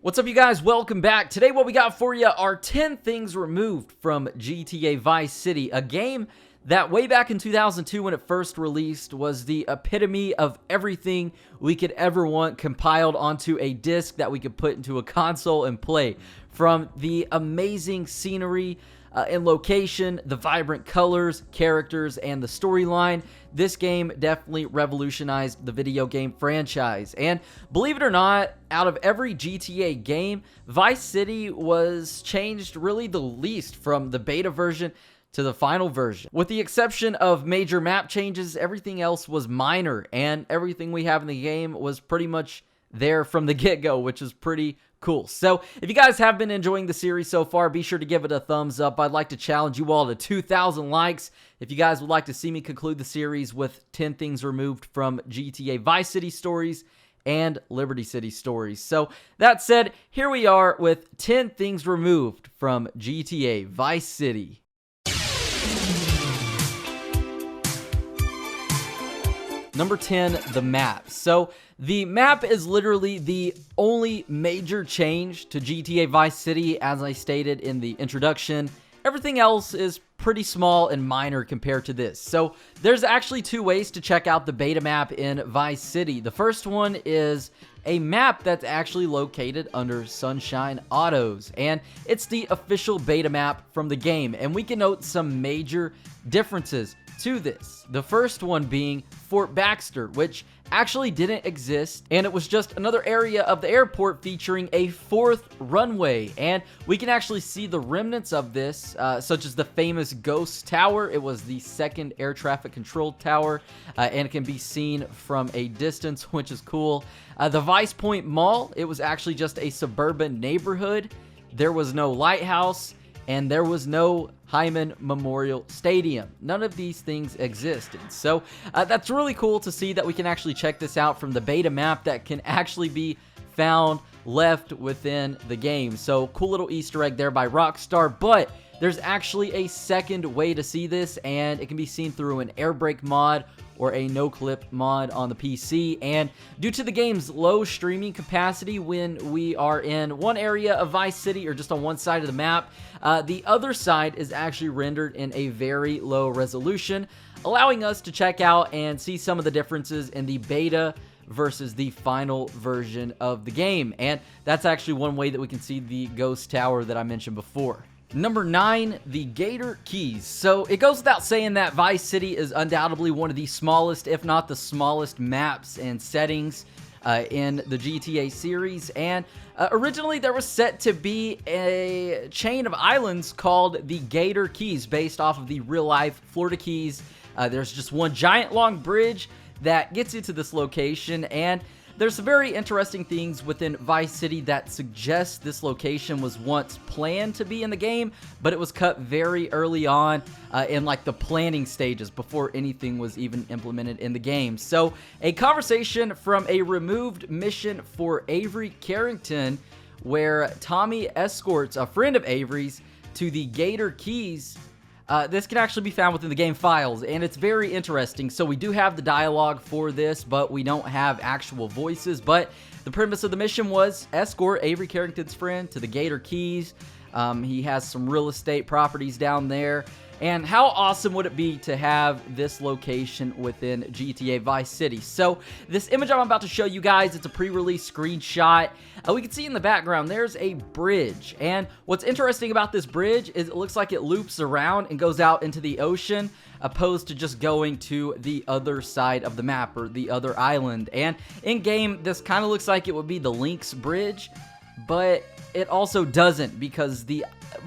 What's up, you guys? Welcome back. Today what we got for you are 10 things removed from GTA Vice City, a game that way back in 2002 when it first released was the epitome of everything we could ever want compiled onto a disc that we could put into a console and play. From the amazing scenery and location, the vibrant colors, characters, and the storyline, this game definitely revolutionized the video game franchise. And believe it or not, out of every GTA game, Vice City was changed really the least from the beta version to the final version. With the exception of major map changes, everything else was minor, and everything we have in the game was pretty much there from the get-go, which is pretty cool. So if you guys have been enjoying the series so far, be sure to give it a thumbs up. I'd like to challenge you all to 2,000 likes if you guys would like to see me conclude the series with 10 things removed from GTA Vice City stories and Liberty City stories. So that said, here we are with 10 things removed from GTA Vice City. Number 10, the map. So the map is literally the only major change to GTA Vice City, as I stated in the introduction. Everything else is pretty small and minor compared to this. So there's actually two ways to check out the beta map in Vice City. The first one is a map that's actually located under Sunshine Autos, and it's the official beta map from the game, and we can note some major differences to this. The first one being Fort Baxter, which actually didn't exist, and it was just another area of the airport featuring a fourth runway, and we can actually see the remnants of this, such as the famous Ghost Tower. It was the second air traffic control tower, and it can be seen from a distance, which is cool. The Vice Point Mall, it was actually just a suburban neighborhood. There was no lighthouse, and there was no Hyman Memorial Stadium. None of these things existed. So that's really cool to see that we can actually check this out from the beta map that can actually be found left within the game. So cool little Easter egg there by Rockstar, but there's actually a second way to see this, and it can be seen through an air brake mod or a no-clip mod on the PC. And due to the game's low streaming capacity when we are in one area of Vice City or just on one side of the map, the other side is actually rendered in a very low resolution, allowing us to check out and see some of the differences in the beta versus the final version of the game. And that's actually one way that we can see the Ghost Tower that I mentioned before. Number 9, the Gator Keys. So it goes without saying that Vice City is undoubtedly one of the smallest, if not the smallest, maps and settings in the GTA series. And originally there was set to be a chain of islands called the Gator Keys, based off of the real-life Florida Keys. There's just one giant long bridge that gets you to this location, and there's some very interesting things within Vice City that suggest this location was once planned to be in the game, but it was cut very early on in like the planning stages before anything was even implemented in the game. So a conversation from a removed mission for Avery Carrington, where Tommy escorts a friend of Avery's to the Gator Keys. This can actually be found within the game files, and it's very interesting. So we do have the dialogue for this, but we don't have actual voices. But the premise of the mission was escort Avery Carrington's friend to the Gator Keys. He has some real estate properties down there. And how awesome would it be to have this location within GTA Vice City? So this image I'm about to show you guys, it's a pre-release screenshot. We can see in the background there's a bridge, and what's interesting about this bridge is it looks like it loops around and goes out into the ocean, opposed to just going to the other side of the map or the other island. And in game, this kind of looks like it would be the Lynx Bridge, but it also doesn't, because the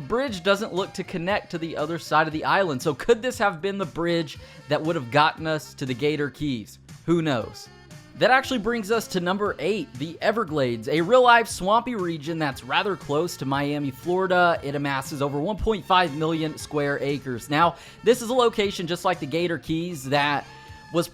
bridge doesn't look to connect to the other side of the island. So could this have been the bridge that would have gotten us to the Gator Keys? Who knows? That actually brings us to number 8, the Everglades, a real-life swampy region that's rather close to Miami, Florida. It amasses over 1.5 million square acres. Now, this is a location just like the Gator Keys that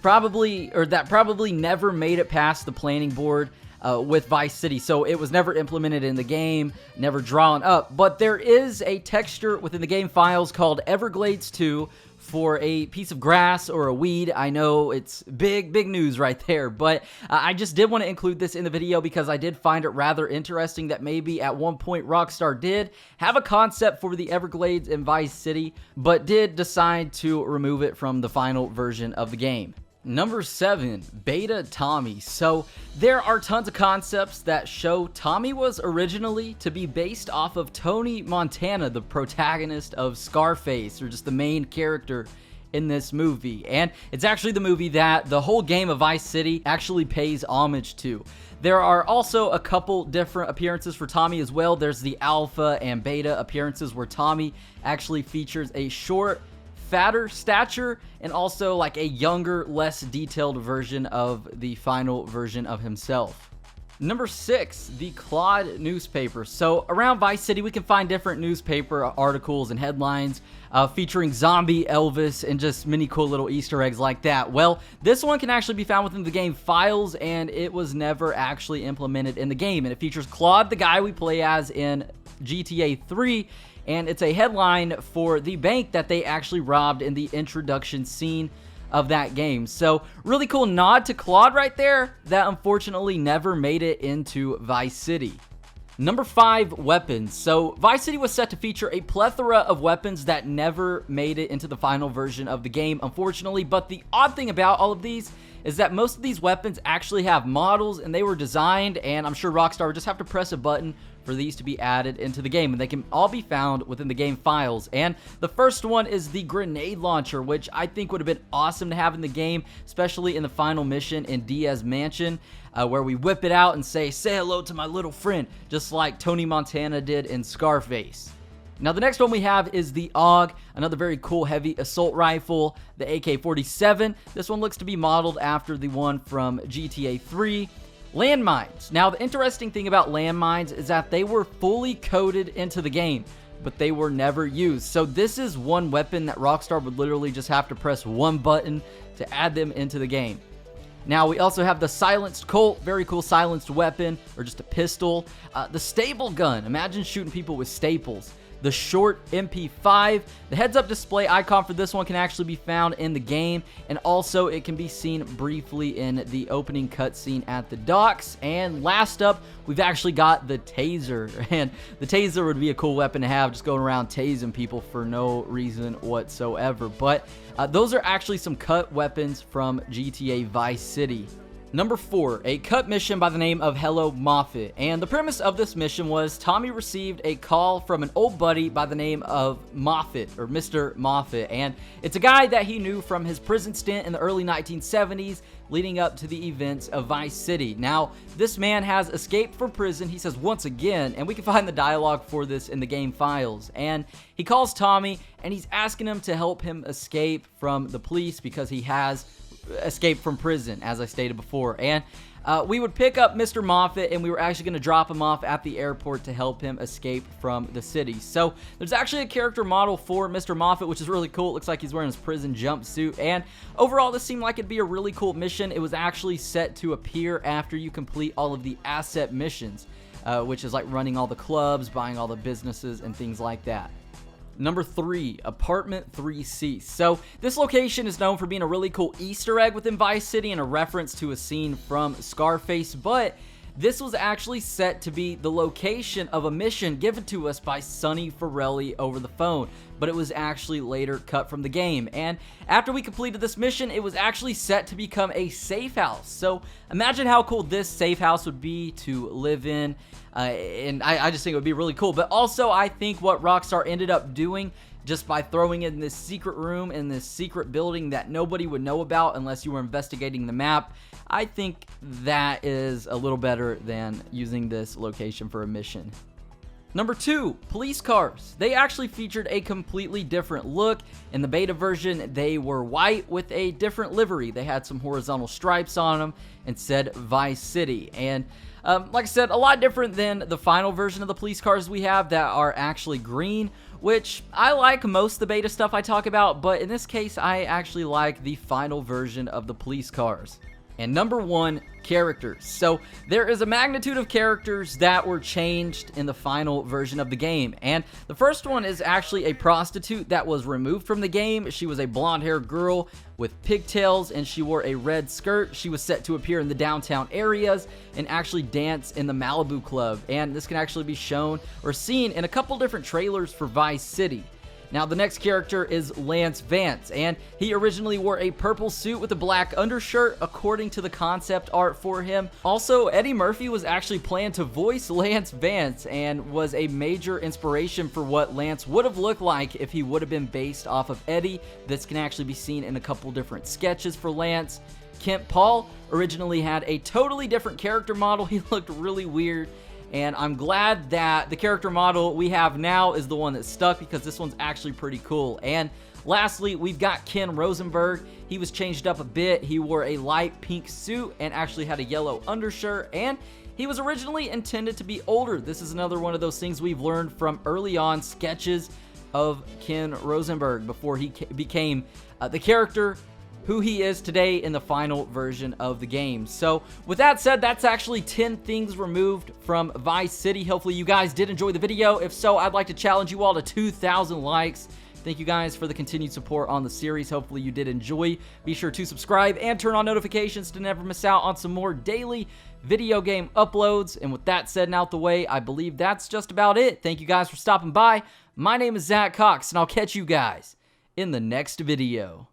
probably never made it past the planning board with Vice City. So it was never implemented in the game, never drawn up. But there is a texture within the game files called Everglades 2 for a piece of grass or a weed. I know it's big news right there, but I just did want to include this in the video because I did find it rather interesting that maybe at one point Rockstar did have a concept for the Everglades in Vice City, but did decide to remove it from the final version of the game. Number 7, Beta Tommy. So there are tons of concepts that show Tommy was originally to be based off of Tony Montana, the protagonist of Scarface, or just the main character in this movie. And it's actually the movie that the whole game of Vice City actually pays homage to. There are also a couple different appearances for Tommy as well. There's the alpha and beta appearances where Tommy actually features a short, fatter stature and also like a younger, less detailed version of the final version of himself. Number 6, the Claude Newspaper. So around Vice City, we can find different newspaper articles and headlines featuring zombie Elvis and just many cool little Easter eggs like that. Well, this one can actually be found within the game files, and it was never actually implemented in the game. And it features Claude, the guy we play as in GTA 3, and it's a headline for the bank that they actually robbed in the introduction scene of that game. So really cool nod to Claude right there that unfortunately never made it into Vice City. Number 5, weapons. So Vice City was set to feature a plethora of weapons that never made it into the final version of the game, unfortunately. But the odd thing about all of these is that most of these weapons actually have models, and they were designed, and I'm sure Rockstar would just have to press a button for these to be added into the game, and they can all be found within the game files. And the first one is the grenade launcher, which I think would have been awesome to have in the game, especially in the final mission in Diaz Mansion, where we whip it out and say hello to my little friend, just like Tony Montana did in Scarface. Now the next one we have is the AUG, another very cool heavy assault rifle, the AK-47. This one looks to be modeled after the one from GTA 3. Landmines. Now the interesting thing about landmines is that they were fully coded into the game, but they were never used. So this is one weapon that Rockstar would literally just have to press one button to add them into the game. Now we also have the silenced Colt, very cool silenced weapon, or just a pistol. The staple gun, imagine shooting people with staples. The short MP5, the heads-up display icon for this one can actually be found in the game, and also it can be seen briefly in the opening cutscene at the docks. And last up, we've actually got the taser, and the taser would be a cool weapon to have, just going around tasing people for no reason whatsoever. But those are actually some cut weapons from GTA Vice City. Number 4, a cut mission by the name of Hello Moffat. And the premise of this mission was Tommy received a call from an old buddy by the name of Moffat, or Mr. Moffat. And it's a guy that he knew from his prison stint in the early 1970s, leading up to the events of Vice City. Now, this man has escaped from prison, he says once again, and we can find the dialogue for this in the game files. And he calls Tommy, and he's asking him to help him escape from the police because he has escape from prison, as I stated before. And we would pick up Mr. Moffat, and we were actually going to drop him off at the airport to help him escape from the city. So there's actually a character model for Mr. Moffat, which is really cool. It looks like he's wearing his prison jumpsuit, and overall this seemed like it'd be a really cool mission. It was actually set to appear after you complete all of the asset missions, which is like running all the clubs, buying all the businesses, and things like that. Number 3, Apartment 3C. So this location is known for being a really cool Easter egg within Vice City and a reference to a scene from Scarface, but this was actually set to be the location of a mission given to us by Sonny Forelli over the phone, but it was actually later cut from the game. And after we completed this mission, it was actually set to become a safe house. So imagine how cool this safe house would be to live in, and I just think it would be really cool. But also, I think what Rockstar ended up doing, just by throwing in this secret room in this secret building that nobody would know about unless you were investigating the map, I think that is a little better than using this location for a mission. Number 2, police cars. They actually featured a completely different look. In the beta version, they were white with a different livery. They had some horizontal stripes on them and said Vice City. And like I said, a lot different than the final version of the police cars we have that are actually green, which I like most of the beta stuff I talk about, but in this case, I actually like the final version of the police cars. And number 1, characters. So there is a magnitude of characters that were changed in the final version of the game. And the first one is actually a prostitute that was removed from the game. She was a blonde-haired girl with pigtails, and she wore a red skirt. She was set to appear in the downtown areas and actually dance in the Malibu Club. And this can actually be shown or seen in a couple different trailers for Vice City. Now, the next character is Lance Vance, and he originally wore a purple suit with a black undershirt according to the concept art for him. Also, Eddie Murphy was actually planned to voice Lance Vance and was a major inspiration for what Lance would have looked like if he would have been based off of Eddie. This can actually be seen in a couple different sketches for Lance. Kent Paul originally had a totally different character model. He looked really weird. And I'm glad that the character model we have now is the one that stuck, because this one's actually pretty cool. And lastly, we've got Ken Rosenberg. He was changed up a bit. He wore a light pink suit and actually had a yellow undershirt, and he was originally intended to be older. This is another one of those things we've learned from early on sketches of Ken Rosenberg before he became the character who he is today in the final version of the game. So with that said, that's actually 10 things removed from Vice City. Hopefully you guys did enjoy the video. If so, I'd like to challenge you all to 2,000 likes. Thank you guys for the continued support on the series. Hopefully you did enjoy. Be sure to subscribe and turn on notifications to never miss out on some more daily video game uploads. And with that said and out the way, I believe that's just about it. Thank you guys for stopping by. My name is Zach Cox, and I'll catch you guys in the next video.